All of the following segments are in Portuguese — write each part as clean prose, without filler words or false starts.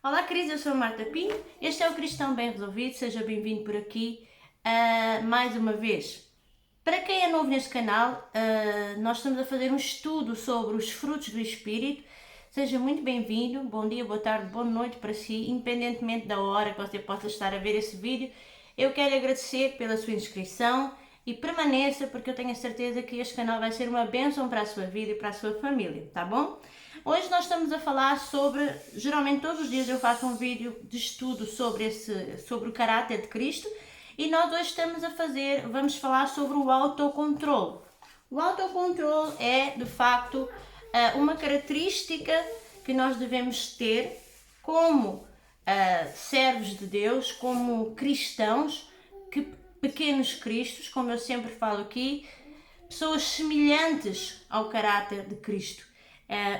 Olá, queridos, eu sou a Marta Pinho, este é o Cristão Bem Resolvido, seja bem-vindo por aqui mais uma vez. Para quem é novo neste canal, nós estamos a fazer um estudo sobre os frutos do Espírito. Seja muito bem-vindo, bom dia, boa tarde, boa noite para si, independentemente da hora que você possa estar a ver esse vídeo. Eu quero agradecer pela sua inscrição e permaneça, porque eu tenho a certeza que este canal vai ser uma bênção para a sua vida e para a sua família, tá bom? Hoje nós estamos a falar sobre, geralmente todos os dias eu faço um vídeo de estudo sobre o caráter de Cristo, e nós hoje vamos falar sobre o autocontrole. O autocontrole é, de facto, uma característica que nós devemos ter como servos de Deus, como cristãos, pequenos cristos, como eu sempre falo aqui, pessoas semelhantes ao caráter de Cristo.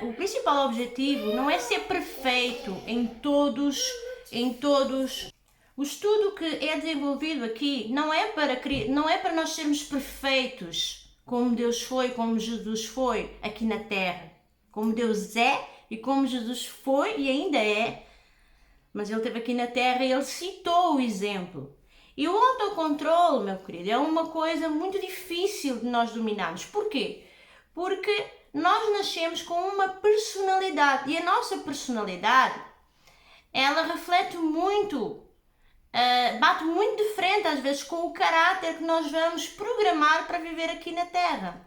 O principal objetivo não é ser perfeito em todos. O estudo que é desenvolvido aqui não é para nós sermos perfeitos, como Deus foi, como Jesus foi aqui na Terra. Como Deus é e como Jesus foi e ainda é. Mas Ele esteve aqui na Terra e Ele citou o exemplo. E o autocontrole, meu querido, é uma coisa muito difícil de nós dominarmos. Porquê? Porque nós nascemos com uma personalidade e a nossa personalidade, ela reflete muito, bate muito de frente às vezes com o caráter que nós vamos programar para viver aqui na Terra.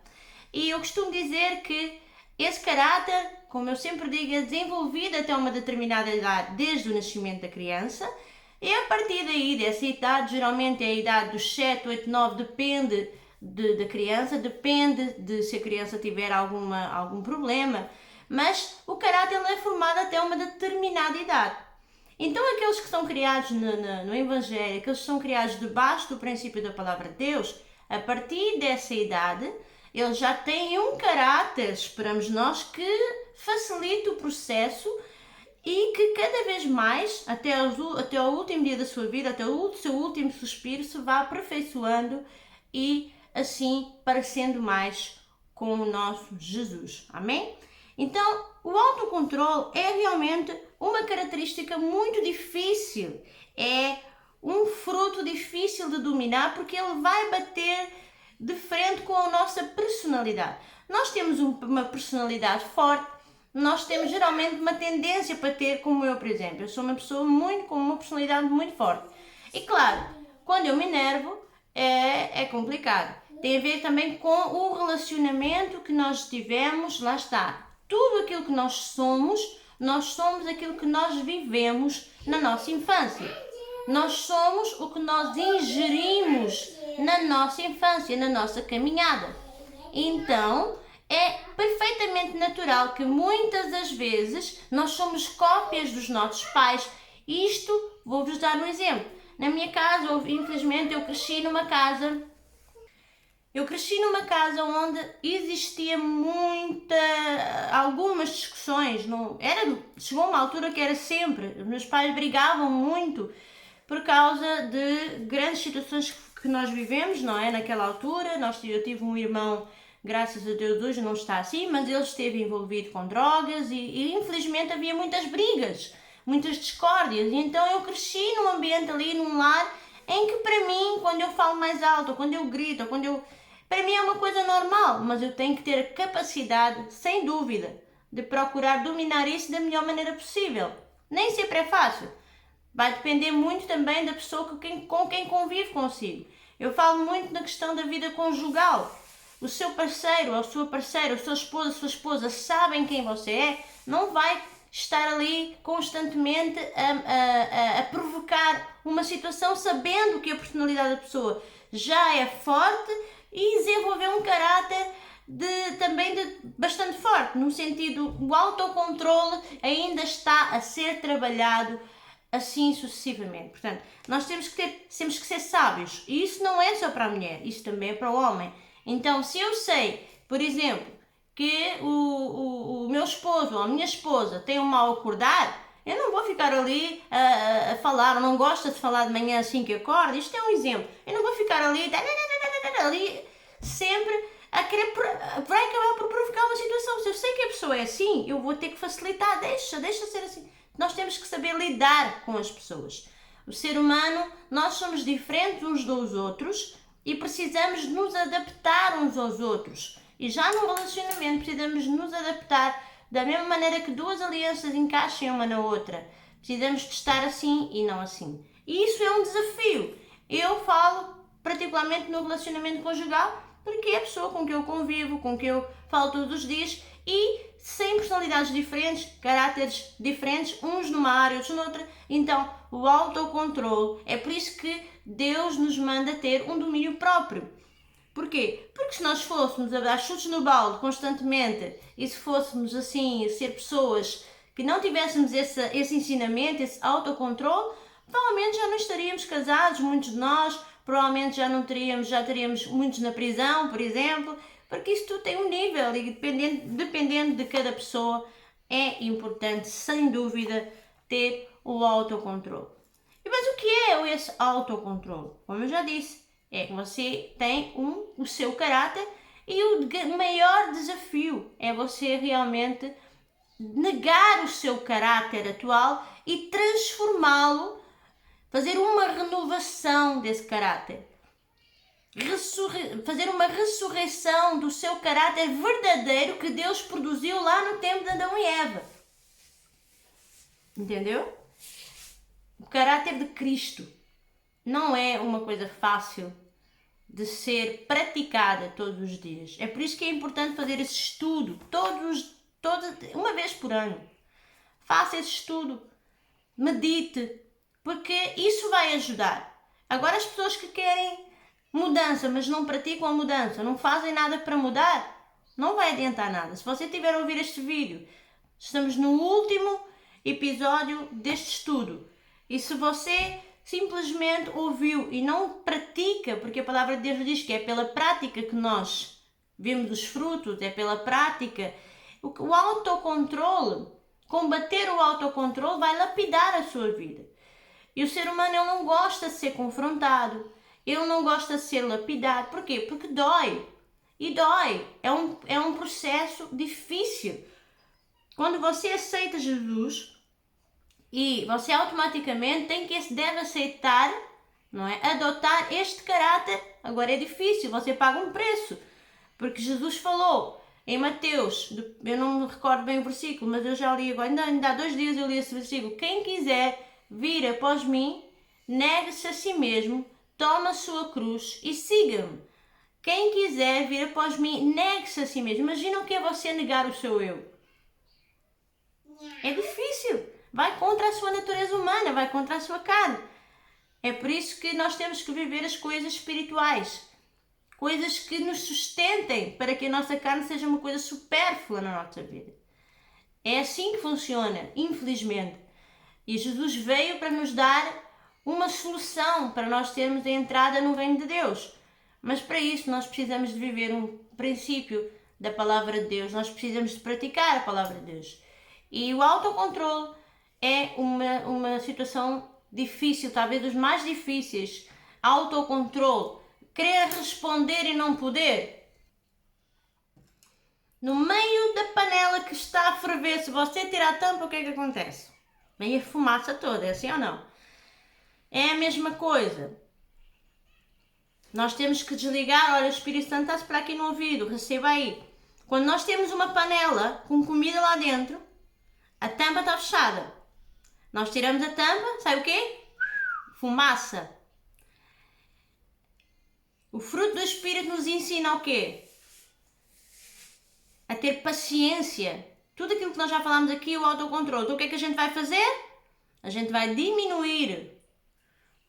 E eu costumo dizer que esse caráter, como eu sempre digo, é desenvolvido até uma determinada idade, desde o nascimento da criança, e a partir daí, dessa idade, geralmente é a idade dos 7, 8, 9, depende da criança, depende de se a criança tiver algum problema, mas o caráter é formado até uma determinada idade. Então aqueles que são criados no Evangelho, aqueles que são criados debaixo do princípio da Palavra de Deus, a partir dessa idade, eles já têm um caráter, esperamos nós, que facilita o processo e que cada vez mais, até o último dia da sua vida, até o seu último suspiro, se vá aperfeiçoando e assim parecendo mais com o nosso Jesus. Amém? Então, o autocontrole é realmente uma característica muito difícil. É um fruto difícil de dominar porque ele vai bater de frente com a nossa personalidade. Nós temos uma personalidade forte, nós temos geralmente uma tendência para ter, como eu, por exemplo. Eu sou uma pessoa com uma personalidade muito forte. E claro, quando eu me enervo, é complicado. Tem a ver também com o relacionamento que nós tivemos, lá está. Tudo aquilo que nós somos aquilo que nós vivemos na nossa infância. Nós somos o que nós ingerimos na nossa infância, na nossa caminhada. Então, é perfeitamente natural que muitas das vezes nós somos cópias dos nossos pais. Isto, vou-vos dar um exemplo. Na minha casa, infelizmente, eu cresci numa casa onde existia algumas discussões. Chegou uma altura que era sempre. Os meus pais brigavam muito por causa de grandes situações que nós vivemos, não é? Naquela altura, eu tive um irmão, graças a Deus hoje não está assim, mas ele esteve envolvido com drogas e infelizmente havia muitas brigas, muitas discórdias. E então eu cresci num ambiente ali, num lar, em que para mim, quando eu falo mais alto, ou quando eu grito, para mim é uma coisa normal, mas eu tenho que ter a capacidade, sem dúvida, de procurar dominar isso da melhor maneira possível. Nem sempre é fácil. Vai depender muito também da pessoa com quem convive consigo. Eu falo muito na questão da vida conjugal. O seu parceiro, ou a sua parceira, o seu esposo, a sua esposa sabem quem você é, não vai estar ali constantemente a provocar uma situação sabendo que a personalidade da pessoa já é forte e desenvolver um caráter também bastante forte, no sentido, o autocontrole ainda está a ser trabalhado assim sucessivamente. Portanto, nós temos que ser sábios, e isso não é só para a mulher, isso também é para o homem. Então, se eu sei, por exemplo, que o meu esposo ou a minha esposa tem um mal acordar, eu não vou ficar ali a falar, ou não gosta de falar de manhã assim que acorda. Isto é um exemplo. Eu não vou ficar ali sempre a querer, vai acabar por provocar uma situação. Se eu sei que a pessoa é assim, eu vou ter que facilitar, deixa ser assim. nós temos que saber lidar com as pessoas. O ser humano, nós somos diferentes uns dos outros e precisamos nos adaptar uns aos outros. E já no relacionamento precisamos nos adaptar da mesma maneira que duas alianças encaixem uma na outra. Precisamos de estar assim e não assim. E isso é um desafio. Eu falo particularmente no relacionamento conjugal, porque é a pessoa com que eu convivo, com que eu falo todos os dias, e sem personalidades diferentes, caráteres diferentes, uns numa área, outros noutra. Então, o autocontrole, é por isso que Deus nos manda ter um domínio próprio. Porquê? Porque se nós fôssemos a dar chutes no balde constantemente e se fôssemos assim, ser pessoas que não tivéssemos esse ensinamento, esse autocontrole, provavelmente já não estaríamos casados, muitos de nós, provavelmente já teríamos muitos na prisão, por exemplo, porque isso tudo tem um nível e dependendo de cada pessoa é importante, sem dúvida, ter o autocontrole. Mas o que é esse autocontrole? Como eu já disse, é que você tem o seu caráter e o maior desafio é você realmente negar o seu caráter atual e transformá-lo, fazer uma renovação desse caráter. Fazer uma ressurreição do seu caráter verdadeiro que Deus produziu lá no tempo de Adão e Eva. Entendeu? O caráter de Cristo não é uma coisa fácil de ser praticada todos os dias. É por isso que é importante fazer esse estudo uma vez por ano. Faça esse estudo, medite, porque isso vai ajudar. Agora as pessoas que querem mudança, mas não praticam a mudança, não fazem nada para mudar, não vai adiantar nada. Se você tiver a ouvir este vídeo, estamos no último episódio deste estudo. E se você simplesmente ouviu e não pratica, porque a palavra de Deus diz que é pela prática que nós vemos os frutos, é pela prática, o autocontrole, combater o autocontrole vai lapidar a sua vida. E o ser humano ele não gosta de ser confrontado, ele não gosta de ser lapidado. Porquê? Porque dói. E dói. É um processo difícil. Quando você aceita Jesus, e você automaticamente deve aceitar, não é? Adotar este caráter. Agora é difícil, você paga um preço. Porque Jesus falou em Mateus, eu não me recordo bem o versículo, mas eu já li agora, ainda há 2 dias eu li esse versículo. Quem quiser vir após mim, negue-se a si mesmo, toma a sua cruz e siga-me. Quem quiser vir após mim, negue-se a si mesmo. Imagina o que é você negar o seu eu. É difícil. Vai contra a sua natureza humana, vai contra a sua carne. É por isso que nós temos que viver as coisas espirituais. Coisas que nos sustentem para que a nossa carne seja uma coisa supérflua na nossa vida. É assim que funciona, infelizmente. E Jesus veio para nos dar uma solução para nós termos a entrada no reino de Deus. Mas para isso nós precisamos de viver um princípio da palavra de Deus. Nós precisamos de praticar a palavra de Deus. E o autocontrole é uma situação difícil, talvez dos mais difíceis. Autocontrole. Querer responder e não poder. No meio da panela que está a ferver, se você tirar a tampa, o que é que acontece? Vem a fumaça toda, é assim ou não? É a mesma coisa. Nós temos que desligar, olha, o Espírito Santo está-se para aqui no ouvido, receba aí. Quando nós temos uma panela com comida lá dentro, a tampa está fechada. Nós tiramos a tampa, sabe o quê? Fumaça. O fruto do Espírito nos ensina o quê? A ter paciência. Tudo aquilo que nós já falámos aqui, o autocontrole. Então o que é que a gente vai fazer? A gente vai diminuir.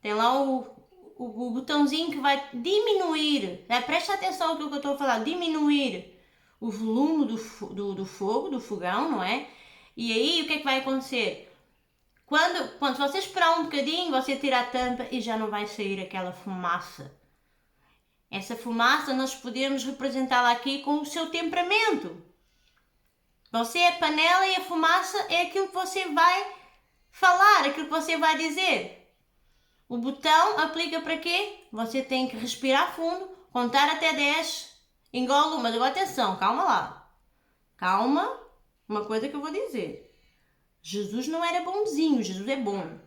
Tem lá o botãozinho que vai diminuir. Presta atenção àquilo que eu estou a falar. Diminuir o volume do fogo, do fogão, não é? E aí o que é que vai acontecer? Quando você esperar um bocadinho, você tira a tampa e já não vai sair aquela fumaça. Essa fumaça nós podemos representá-la aqui com o seu temperamento. Você é a panela e a fumaça é aquilo que você vai falar, aquilo que você vai dizer. O botão aplica para quê? Você tem que respirar fundo, contar até 10, engole mas agora atenção, calma lá. Calma, uma coisa que eu vou dizer. Jesus não era bonzinho, Jesus é bom.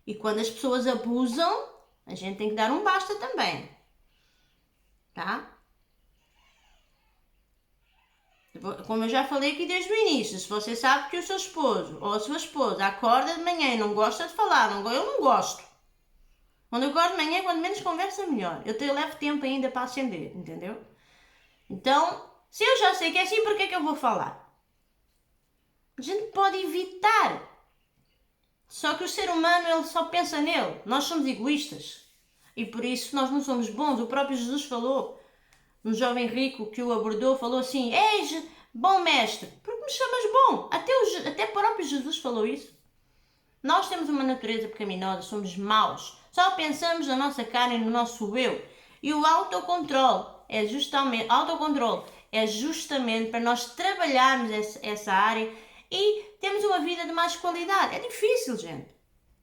E quando as pessoas abusam, a gente tem que dar um basta também. Tá? Como eu já falei aqui desde o início, se você sabe que o seu esposo ou a sua esposa acorda de manhã e não gosta de falar, eu não gosto. Quando eu acordo de manhã, quando menos conversa, melhor. Eu levo tempo ainda para acender, entendeu? Então, se eu já sei que é assim, por que eu vou falar? A gente pode evitar. Só que o ser humano, ele só pensa nele. Nós somos egoístas. E por isso nós não somos bons. O próprio Jesus falou, um jovem rico que o abordou, falou assim: "Eis bom mestre, porque me chamas bom?" Até o próprio Jesus falou isso. Nós temos uma natureza pecaminosa, somos maus. Só pensamos na nossa carne e no nosso eu. E o autocontrole é justamente para nós trabalharmos essa área e termos uma vida de mais qualidade. É difícil, gente.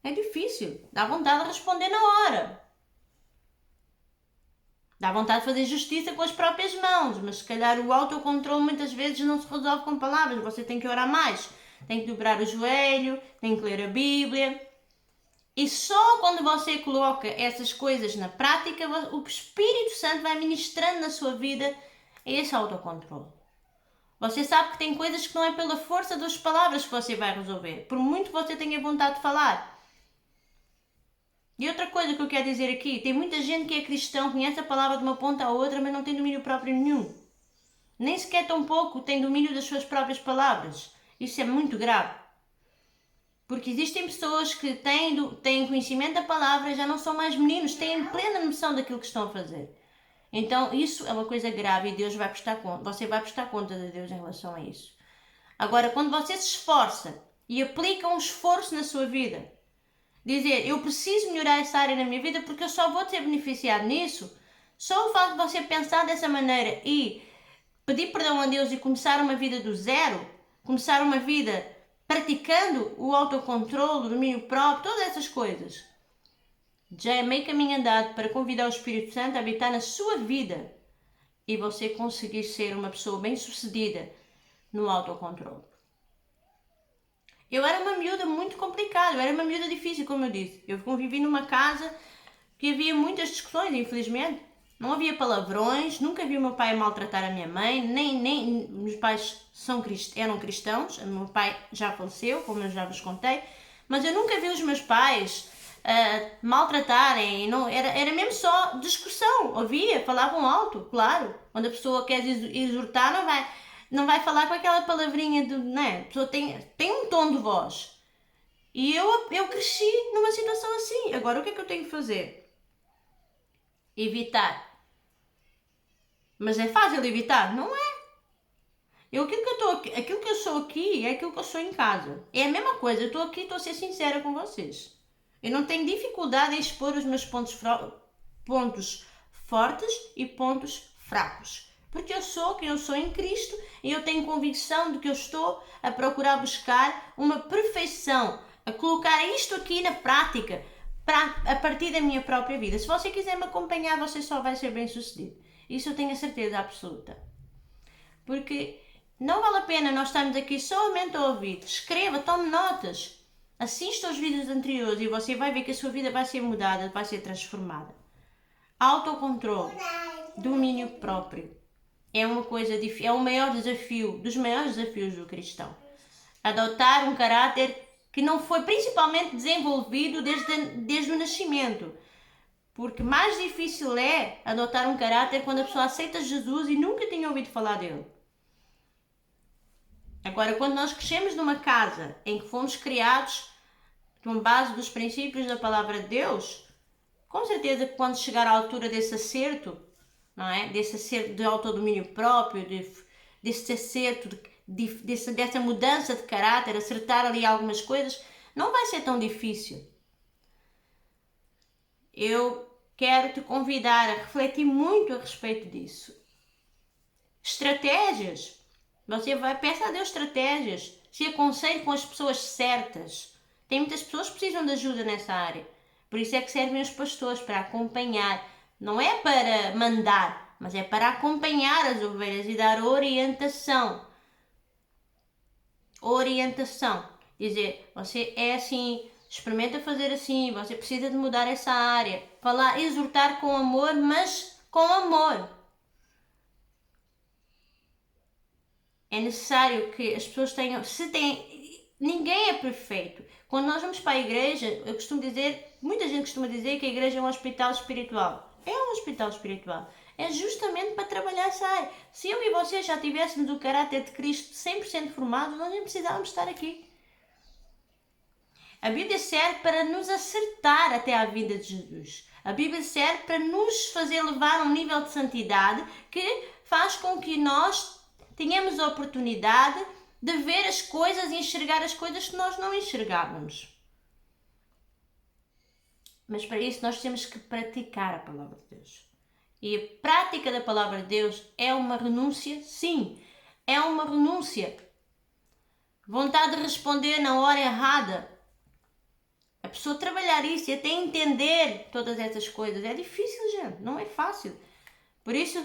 É difícil. Dá vontade de responder na hora. Dá vontade de fazer justiça com as próprias mãos, mas se calhar o autocontrole muitas vezes não se resolve com palavras. Você tem que orar mais, tem que dobrar o joelho, tem que ler a Bíblia. E só quando você coloca essas coisas na prática, o Espírito Santo vai ministrando na sua vida esse autocontrole. Você sabe que tem coisas que não é pela força das palavras que você vai resolver, por muito que você tenha vontade de falar. E outra coisa que eu quero dizer aqui, tem muita gente que é cristão, conhece a palavra de uma ponta à outra, mas não tem domínio próprio nenhum. Nem sequer tão pouco tem domínio das suas próprias palavras. Isso é muito grave. Porque existem pessoas que têm conhecimento da palavra e já não são mais meninos, têm plena noção daquilo que estão a fazer. Então isso é uma coisa grave e Deus vai prestar conta. Você vai prestar conta de Deus em relação a isso. Agora, quando você se esforça e aplica um esforço na sua vida, dizer, eu preciso melhorar essa área na minha vida porque eu só vou ser beneficiado nisso, só o facto de você pensar dessa maneira e pedir perdão a Deus e começar uma vida do zero, começar uma vida praticando o autocontrole, o domínio próprio, todas essas coisas, já é meio caminho andado para convidar o Espírito Santo a habitar na sua vida e você conseguir ser uma pessoa bem-sucedida no autocontrole. Eu era uma miúda muito complicada, eu era uma miúda difícil, como eu disse. Eu convivi numa casa que havia muitas discussões, infelizmente. Não havia palavrões, nunca vi o meu pai maltratar a minha mãe, nem meus pais eram cristãos, o meu pai já faleceu, como eu já vos contei, mas eu nunca vi os meus pais maltratarem, não, era mesmo só discussão, falavam alto, claro. Quando a pessoa quer exortar, não vai falar com aquela palavrinha né? A pessoa tem um tom de voz. E eu cresci numa situação assim. Agora o que é que eu tenho que fazer? Evitar. Mas é fácil evitar? Não é. Aquilo que eu sou aqui é aquilo que eu sou em casa. É a mesma coisa, eu estou aqui e estou a ser sincera com vocês. Eu não tenho dificuldade em expor os meus pontos fortes e pontos fracos. Porque eu sou quem eu sou em Cristo e eu tenho convicção de que eu estou a procurar buscar uma perfeição, a colocar isto aqui na prática, a partir da minha própria vida. Se você quiser me acompanhar, você só vai ser bem sucedido. Isso eu tenho a certeza absoluta. Porque não vale a pena nós estarmos aqui somente a ouvir. Escreva, tome notas. Assista aos vídeos anteriores e você vai ver que a sua vida vai ser mudada, vai ser transformada. Autocontrole, domínio próprio. É uma coisa é o maior desafio, dos maiores desafios do cristão. Adotar um caráter que não foi principalmente desenvolvido desde o nascimento. Porque mais difícil é adotar um caráter quando a pessoa aceita Jesus e nunca tinha ouvido falar dele. Agora, quando nós crescemos numa casa em que fomos criados com base dos princípios da palavra de Deus, com certeza que quando chegar à altura desse acerto, não é? Desse acerto de autodomínio próprio, desse acerto, dessa mudança de caráter, acertar ali algumas coisas, não vai ser tão difícil. Eu quero te convidar a refletir muito a respeito disso. Estratégias. Você peça a Deus estratégias. Se aconselhe com as pessoas certas. Tem muitas pessoas que precisam de ajuda nessa área. Por isso é que servem os pastores, para acompanhar. Não é para mandar, mas é para acompanhar as ovelhas e dar orientação. Orientação. Dizer, você é assim, experimenta fazer assim, você precisa de mudar essa área. Falar, exortar com amor, mas com amor. É necessário que as pessoas tenham, ninguém é perfeito. Quando nós vamos para a igreja, eu costumo dizer, muita gente costuma dizer que a igreja é um hospital espiritual. É um hospital espiritual. É justamente para trabalhar essa área. Se eu e você já tivéssemos o caráter de Cristo 100% formado, nós nem precisávamos estar aqui. A Bíblia serve para nos acertar até à vinda de Jesus. A Bíblia serve para nos fazer levar a um nível de santidade que faz com que nós tenhamos a oportunidade de ver as coisas e enxergar as coisas que nós não enxergávamos. Mas para isso nós temos que praticar a palavra de Deus. E a prática da palavra de Deus é uma renúncia? Sim, é uma renúncia. Vontade de responder na hora errada. A pessoa trabalhar isso e até entender todas essas coisas é difícil, gente, não é fácil. Por isso,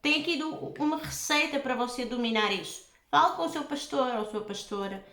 tem aqui uma receita para você dominar isso. Fale com o seu pastor ou sua pastora,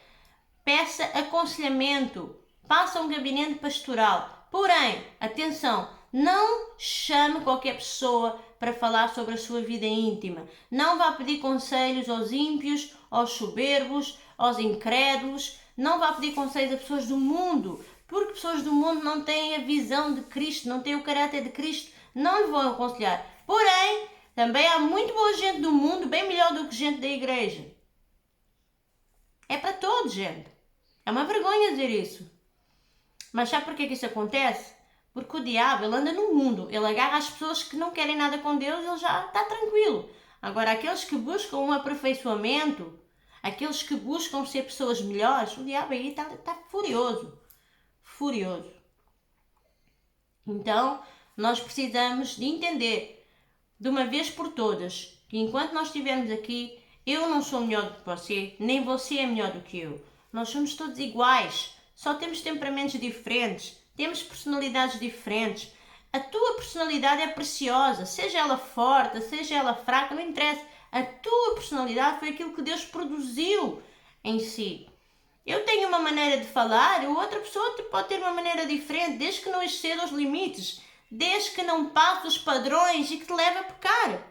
peça aconselhamento, faça um gabinete pastoral. Porém, atenção, não chame qualquer pessoa para falar sobre a sua vida íntima. Não vá pedir conselhos aos ímpios, aos soberbos, aos incrédulos. Não vá pedir conselhos a pessoas do mundo, porque pessoas do mundo não têm a visão de Cristo, não têm o caráter de Cristo, não lhe vão aconselhar. Porém, também há muito boa gente do mundo, bem melhor do que gente da igreja. É para todos, gente. É uma vergonha dizer isso. Mas sabe por que isso acontece? Porque o diabo, ele anda no mundo, ele agarra as pessoas que não querem nada com Deus, ele já está tranquilo. Agora, aqueles que buscam um aperfeiçoamento, aqueles que buscam ser pessoas melhores, o diabo aí está furioso. Furioso. Então, nós precisamos de entender, de uma vez por todas, que enquanto nós estivermos aqui, eu não sou melhor do que você, nem você é melhor do que eu. Nós somos todos iguais, só temos temperamentos diferentes, temos personalidades diferentes. A tua personalidade é preciosa, seja ela forte, seja ela fraca, não interessa. A tua personalidade foi aquilo que Deus produziu em si. Eu tenho uma maneira de falar, outra pessoa pode ter uma maneira diferente, desde que não exceda os limites, desde que não passe os padrões e que te leve a pecar.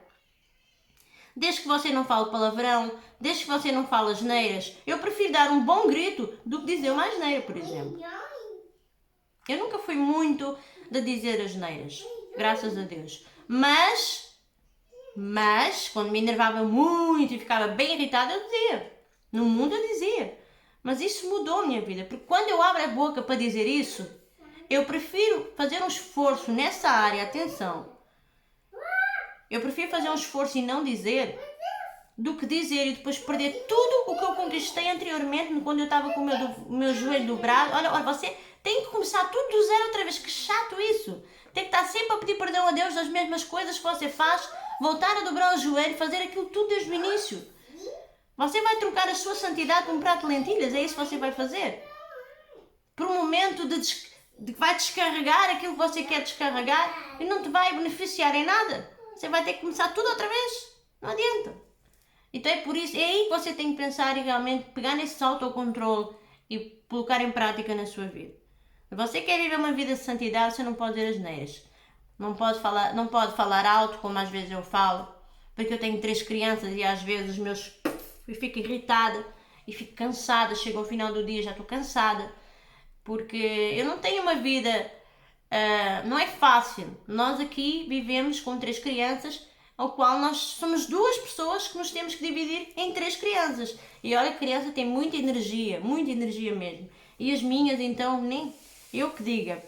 Desde que você não fale palavrão, desde que você não fale asneiras. Eu prefiro dar um bom grito do que dizer uma asneira, por exemplo. Eu nunca fui muito de dizer asneiras, graças a Deus. Mas, quando me enervava muito e ficava bem irritada, eu dizia. No mundo eu dizia. Mas isso mudou a minha vida, porque quando eu abro a boca para dizer isso, eu prefiro fazer um esforço nessa área, atenção. Eu prefiro fazer um esforço e não dizer, do que dizer e depois perder tudo o que eu conquistei anteriormente, quando eu estava com o meu joelho dobrado. Olha, você tem que começar tudo do zero outra vez, que chato isso. Tem que estar sempre a pedir perdão a Deus das mesmas coisas que você faz, voltar a dobrar o joelho, fazer aquilo tudo desde o início. Você vai trocar a sua santidade por um prato de lentilhas? É isso que você vai fazer? Por um momento de que vai descarregar aquilo que você quer descarregar e não te vai beneficiar em nada. Você vai ter que começar tudo outra vez. Não adianta. Então é por isso, é aí que você tem que pensar e realmente pegar nesse autocontrole e colocar em prática na sua vida. Se você quer viver uma vida de santidade, você não pode dizer asneiras. Não pode falar alto, como às vezes eu falo, porque eu tenho 3 crianças e às vezes os meus... Eu fico irritada e fico cansada, chego ao final do dia já estou cansada, porque eu não tenho uma vida, não é fácil. Nós aqui vivemos com 3 crianças, ao qual nós somos 2 pessoas que nos temos que dividir em 3 crianças. E olha, a criança tem muita energia mesmo. E as minhas, então, nem eu que diga.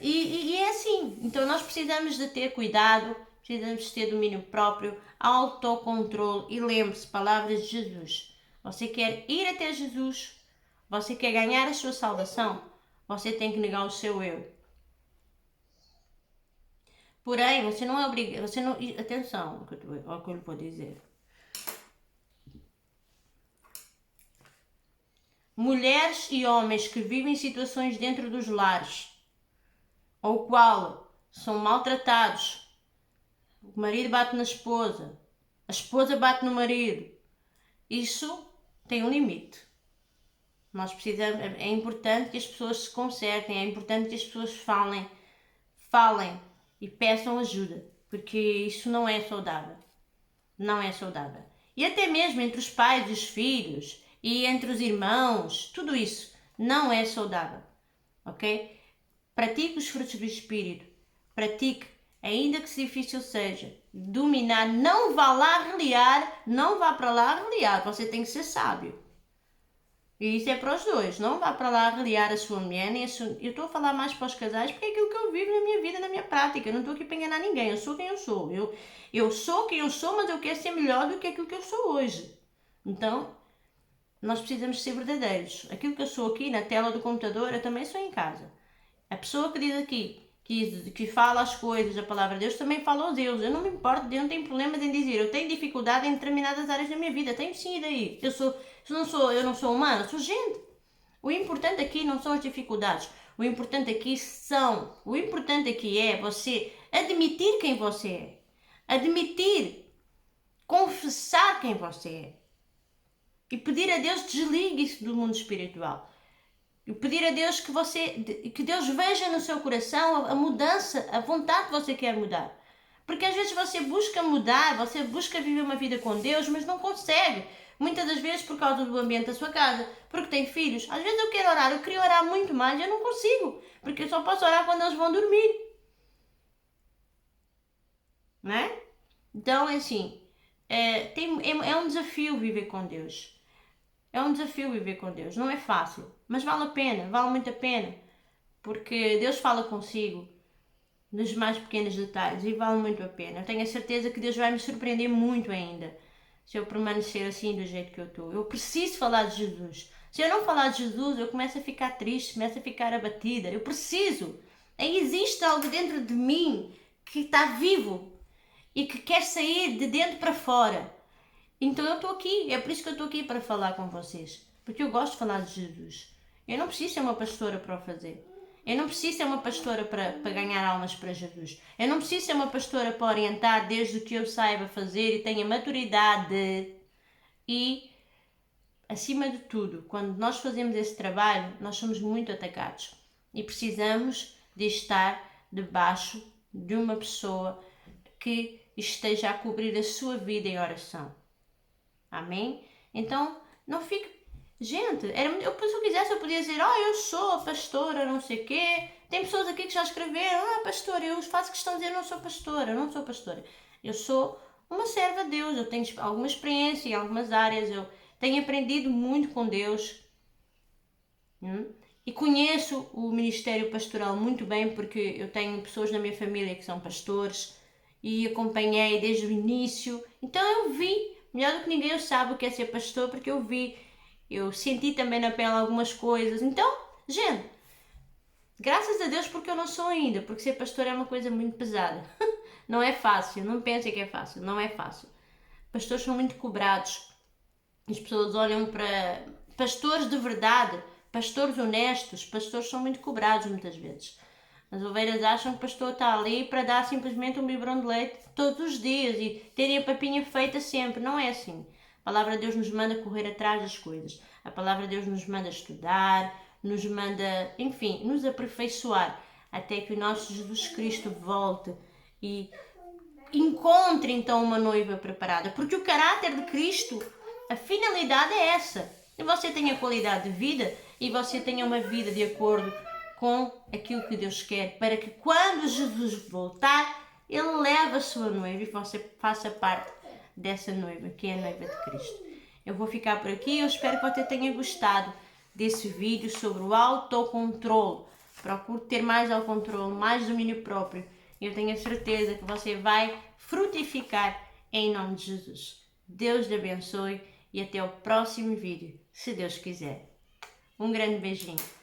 E é assim, então nós precisamos de ter cuidado, precisamos de ter domínio próprio, autocontrole e lembre-se, palavras de Jesus. Você quer ir até Jesus? Você quer ganhar a sua salvação? Você tem que negar o seu eu. Porém, você não é obrigado, atenção ao que eu lhe vou dizer. Mulheres e homens que vivem situações dentro dos lares, ao qual são maltratados, o marido bate na esposa, a esposa bate no marido, isso tem um limite. Nós precisamos, é importante que as pessoas se consertem, é importante que as pessoas falem e peçam ajuda, porque isso não é saudável. Não é saudável. E até mesmo entre os pais e os filhos, e entre os irmãos, tudo isso não é saudável, ok? Pratique os frutos do Espírito, pratique, ainda que difícil seja, dominar, não vá lá reliar, não vá para lá reliar, você tem que ser sábio. E isso é para os dois, não vá para lá reliar a sua mulher, nem a sua... Eu estou a falar mais para os casais porque é aquilo que eu vivo na minha vida, na minha prática, eu não estou aqui para enganar ninguém, eu sou quem eu sou, eu sou quem eu sou, mas eu quero ser melhor do que aquilo que eu sou hoje. Então, nós precisamos ser verdadeiros. Aquilo que eu sou aqui na tela do computador, eu também sou em casa. A pessoa que diz aqui, que fala as coisas, a palavra de Deus, também fala a Deus. Eu não me importo, eu não tenho problemas em dizer, eu tenho dificuldade em determinadas áreas da minha vida, tenho sim, e daí? Eu não sou humana, sou gente. O importante aqui não são as dificuldades, o importante aqui é você admitir quem você é, admitir, confessar quem você é e pedir a Deus que desligue-se do mundo espiritual. E pedir a Deus que Deus veja no seu coração a mudança, a vontade que você quer mudar. Porque às vezes você busca mudar, você busca viver uma vida com Deus, mas não consegue. Muitas das vezes por causa do ambiente da sua casa, porque tem filhos. Às vezes eu quero orar, eu queria orar muito mais, eu não consigo. Porque eu só posso orar quando eles vão dormir. Não é? Então, é assim, é um desafio viver com Deus. É um desafio viver com Deus. Não é fácil, mas vale a pena, vale muito a pena. Porque Deus fala consigo nos mais pequenos detalhes e vale muito a pena. Eu tenho a certeza que Deus vai me surpreender muito ainda se eu permanecer assim do jeito que eu estou. Eu preciso falar de Jesus. Se eu não falar de Jesus, eu começo a ficar triste, começo a ficar abatida. Eu preciso. Existe algo dentro de mim que está vivo e que quer sair de dentro para fora. Então eu estou aqui, é por isso que eu estou aqui para falar com vocês. Porque eu gosto de falar de Jesus. Eu não preciso ser uma pastora para o fazer. Eu não preciso ser uma pastora para ganhar almas para Jesus. Eu não preciso ser uma pastora para orientar desde que eu saiba fazer e tenha maturidade. E, acima de tudo, quando nós fazemos esse trabalho, nós somos muito atacados. E precisamos de estar debaixo de uma pessoa que esteja a cobrir a sua vida em oração. Amém? Então, não fique... Gente, se eu quisesse, eu podia dizer, eu sou pastora, não sei o quê. Tem pessoas aqui que já escreveram, pastora, eu faço questão de dizer, não sou pastora, não sou pastora. Eu sou uma serva de Deus, eu tenho alguma experiência em algumas áreas, eu tenho aprendido muito com Deus. E conheço o ministério pastoral muito bem, porque eu tenho pessoas na minha família que são pastores e acompanhei desde o início. Então eu vi, melhor do que ninguém eu sabe o que é ser pastor, porque eu vi, eu senti também na pele algumas coisas. Então, gente, graças a Deus porque eu não sou ainda, porque ser pastor é uma coisa muito pesada. Não é fácil, não pensem que é fácil, não é fácil. Pastores são muito cobrados. As pessoas olham para pastores de verdade, pastores honestos, pastores são muito cobrados muitas vezes. As ovelhas acham que o pastor está ali para dar simplesmente um biberão de leite todos os dias e terem a papinha feita sempre. Não é assim. A palavra de Deus nos manda correr atrás das coisas. A palavra de Deus nos manda estudar, nos manda, enfim, nos aperfeiçoar até que o nosso Jesus Cristo volte e encontre então uma noiva preparada. Porque o caráter de Cristo, a finalidade é essa. E você tenha qualidade de vida e você tenha uma vida de acordo com aquilo que Deus quer, para que quando Jesus voltar, Ele leve a sua noiva e você faça parte dessa noiva, que é a noiva de Cristo. Eu vou ficar por aqui, eu espero que você tenha gostado desse vídeo sobre o autocontrole. Procure ter mais autocontrole, mais domínio próprio. Eu tenho a certeza que você vai frutificar em nome de Jesus. Deus lhe abençoe e até o próximo vídeo, se Deus quiser. Um grande beijinho.